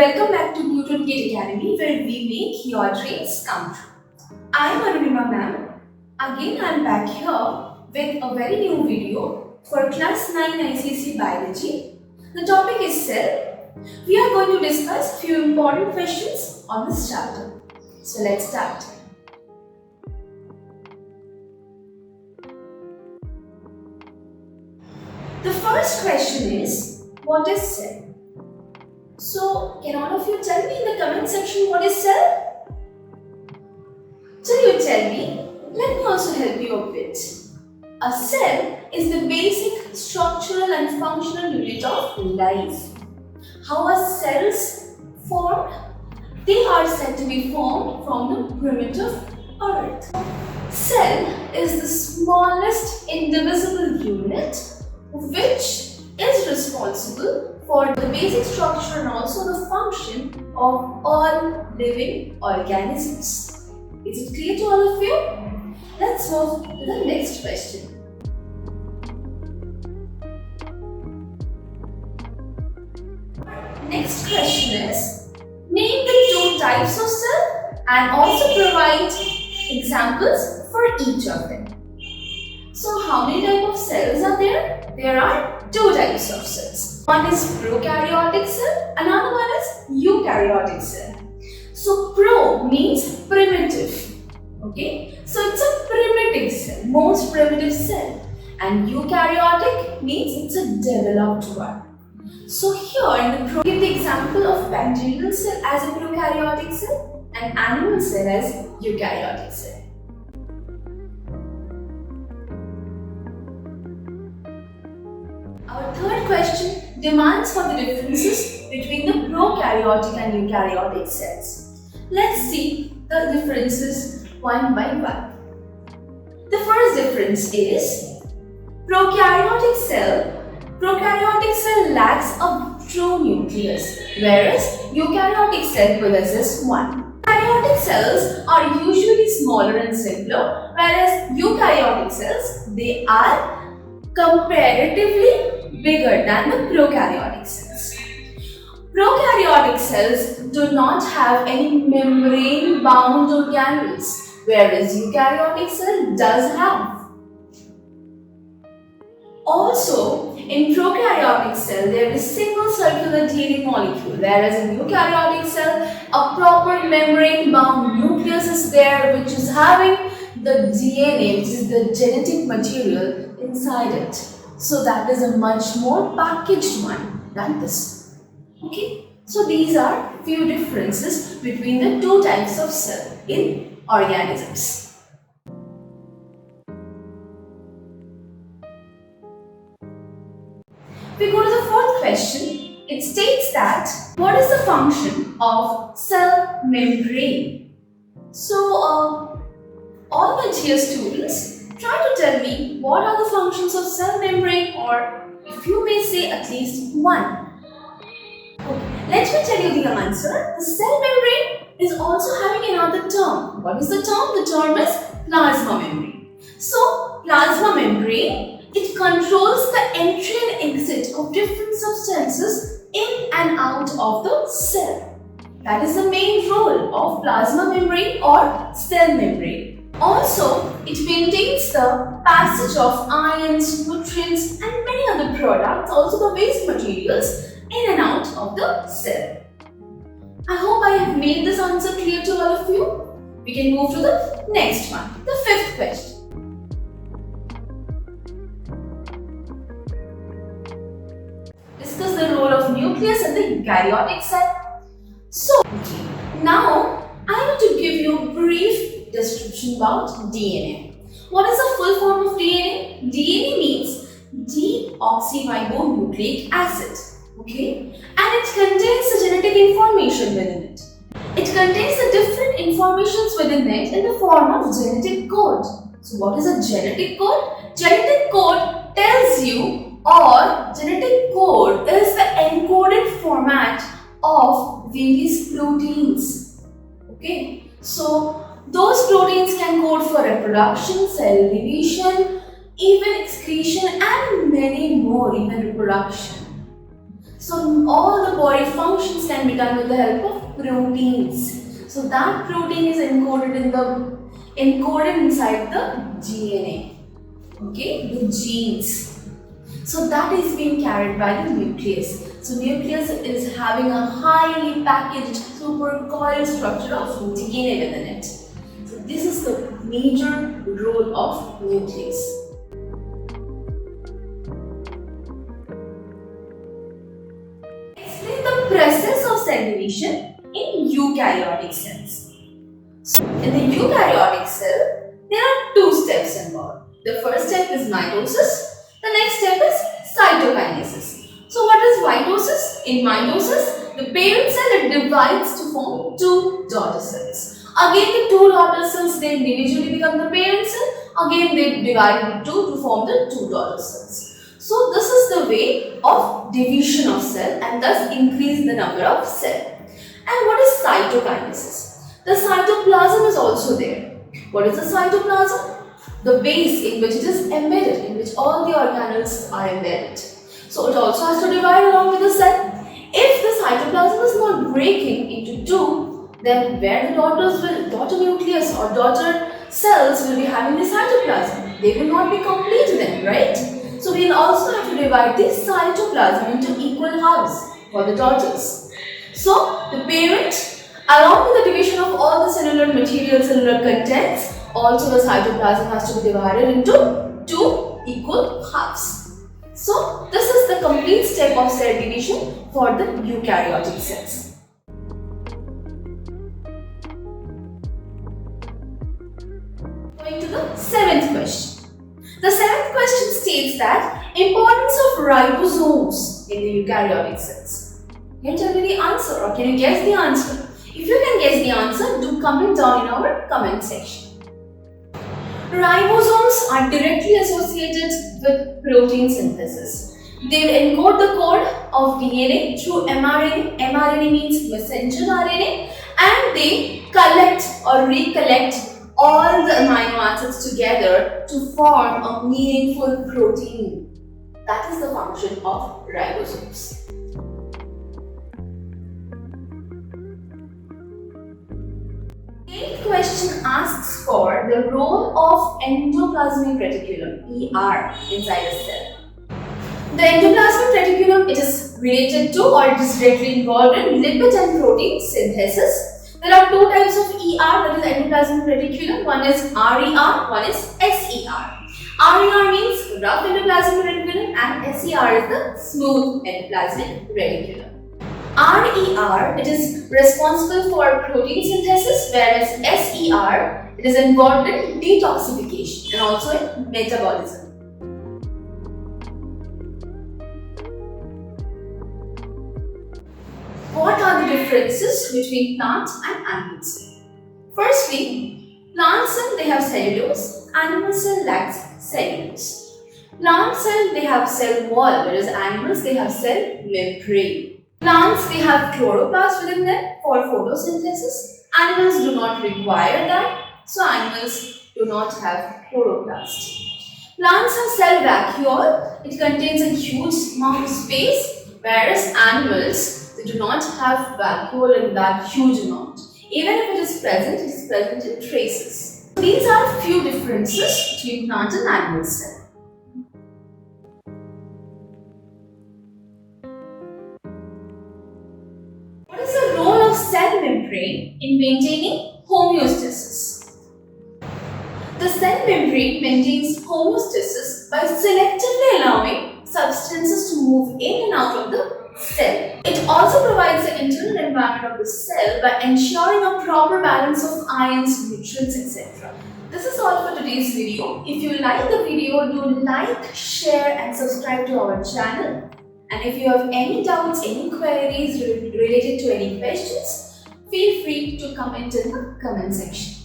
Welcome back to Newton Gate Academy, where we make your dreams come true. I am Arunima ma'am. Again, I am back here with a very new video for class 9 ICSE biology. The topic is cell. We are going to discuss few important questions on this chapter. So let's start. The first question is, what is cell? So, can all of you tell me in the comment section what is cell? Till you tell me, let me also help you a bit. A cell is the basic structural and functional unit of life. How are cells formed? They are said to be formed from the primitive earth. Cell is the smallest indivisible unit which is responsible for the basic structure and also the function of all living organisms. Is it clear to all of you? Let's move to the next question. Next question is, name the two types of cell and also provide examples for each of them. So how many types of cells are there? There are two types of cells. One is prokaryotic cell, another one is eukaryotic cell. So pro means primitive. Okay, so it's a primitive cell, most primitive cell. And eukaryotic means it's a developed one. So here in the give the example of bacterial cell as a prokaryotic cell and animal cell as eukaryotic cell. Our third question demands for the differences between the prokaryotic and eukaryotic cells. Let's see the differences one by one. The first difference is prokaryotic cell lacks a true nucleus, whereas eukaryotic cell possesses one. Prokaryotic cells are usually smaller and simpler, whereas eukaryotic cells, they are comparatively bigger than the prokaryotic cells. Prokaryotic cells do not have any membrane-bound organelles, whereas eukaryotic cell does have. Also, in prokaryotic cell, there is single circular DNA molecule, whereas in eukaryotic cell, a proper membrane-bound nucleus is there, which is having the DNA, which is the genetic material inside it. So that is a much more packaged one than this. Okay, so these are few differences between the two types of cell in organisms. We go to the fourth question. It states that what is the function of cell membrane? So all my dear students, try to tell me what are the functions of cell membrane, or if you may say at least one. Okay, let me tell you the answer. The cell membrane is also having another term. What is the term? The term is plasma membrane. So plasma membrane, it controls the entry and exit of different substances in and out of the cell. That is the main role of plasma membrane or cell membrane. Also, it maintains the passage of ions, nutrients and many other products, also the waste materials, in and out of the cell. I hope I have made this answer clear to all of you. We can move to the next one, the fifth question. Discuss the role of nucleus in the eukaryotic cell. So, now I want to give you a brief description about DNA. What is the full form of DNA? DNA means deoxyribonucleic acid. Okay? And it contains the genetic information within it. It contains the different informations within it in the form of genetic code. So what is a genetic code? Genetic code tells you, or genetic code is the encoded format of various proteins. Okay? So those proteins can code for reproduction, cell division, even excretion and many more, even reproduction. So all the body functions can be done with the help of proteins. So that protein is encoded inside the DNA. Okay, the genes. So that is being carried by the nucleus. So nucleus is having a highly packaged supercoiled structure of DNA within it. So this is the major role of nucleus. Explain the process of cell division in eukaryotic cells. So in the eukaryotic cell, there are two steps involved. The first step is mitosis. The next step is cytokinesis. So what is mitosis? In mitosis, the parent cell divides to form two daughter cells. Again, the two daughter cells, they individually become the parent cell. Again, they divide into two to form the two daughter cells. So this is the way of division of cell and thus increase the number of cell. And what is cytokinesis? The cytoplasm is also there. What is the cytoplasm? The base in which it is embedded, in which all the organelles are embedded. So it also has to divide along with the cell. If the cytoplasm is not breaking into two, then where the daughter nucleus or daughter cells will be having the cytoplasm. They will not be complete then, right? So we will also have to divide the cytoplasm into equal halves for the daughters. So the parent, along with the division of all the cellular material, cellular contents, also the cytoplasm has to be divided into two equal halves. So this is the complete step of cell division for the eukaryotic cells. Going to the seventh question. The seventh question states that importance of ribosomes in the eukaryotic cells. Can you tell me the answer or can you guess the answer? If you can guess the answer, do comment down in our comment section. Ribosomes are directly associated with protein synthesis. They will encode the code of DNA through mRNA. mRNA means messenger RNA, and they collect or recollect all the amino acids together to form a meaningful protein. That is the function of ribosomes. Eighth question asks for the role of endoplasmic reticulum ER inside a cell. The endoplasmic reticulum, it is related to or it is directly involved in lipid and protein synthesis. There are two types of ER, that is endoplasmic reticulum. One is RER, one is SER. RER means rough endoplasmic reticulum and SER is the smooth endoplasmic reticulum. RER, it is responsible for protein synthesis, whereas SER, it is involved in detoxification and also in metabolism. What are the differences between plant and animal cell? Firstly, plant cell, they have cellulose, animal cell lacks cellulose. Plant cell, they have cell wall, whereas animals, they have cell membrane. Plants, they have chloroplasts within them for photosynthesis. Animals do not require that, so animals do not have chloroplast. Plants have cell vacuole. It contains a huge amount of space, whereas animals, they do not have vacuole in that huge amount. Even if it is present in traces. These are few differences between plant and animal cell. Cell membrane in maintaining homeostasis. The cell membrane maintains homeostasis by selectively allowing substances to move in and out of the cell. It also provides the internal environment of the cell by ensuring a proper balance of ions, nutrients, etc. This is all for today's video. If you like the video, do like, share and subscribe to our channel. And if you have any doubts, any queries related to any questions, feel free to comment in the comment section.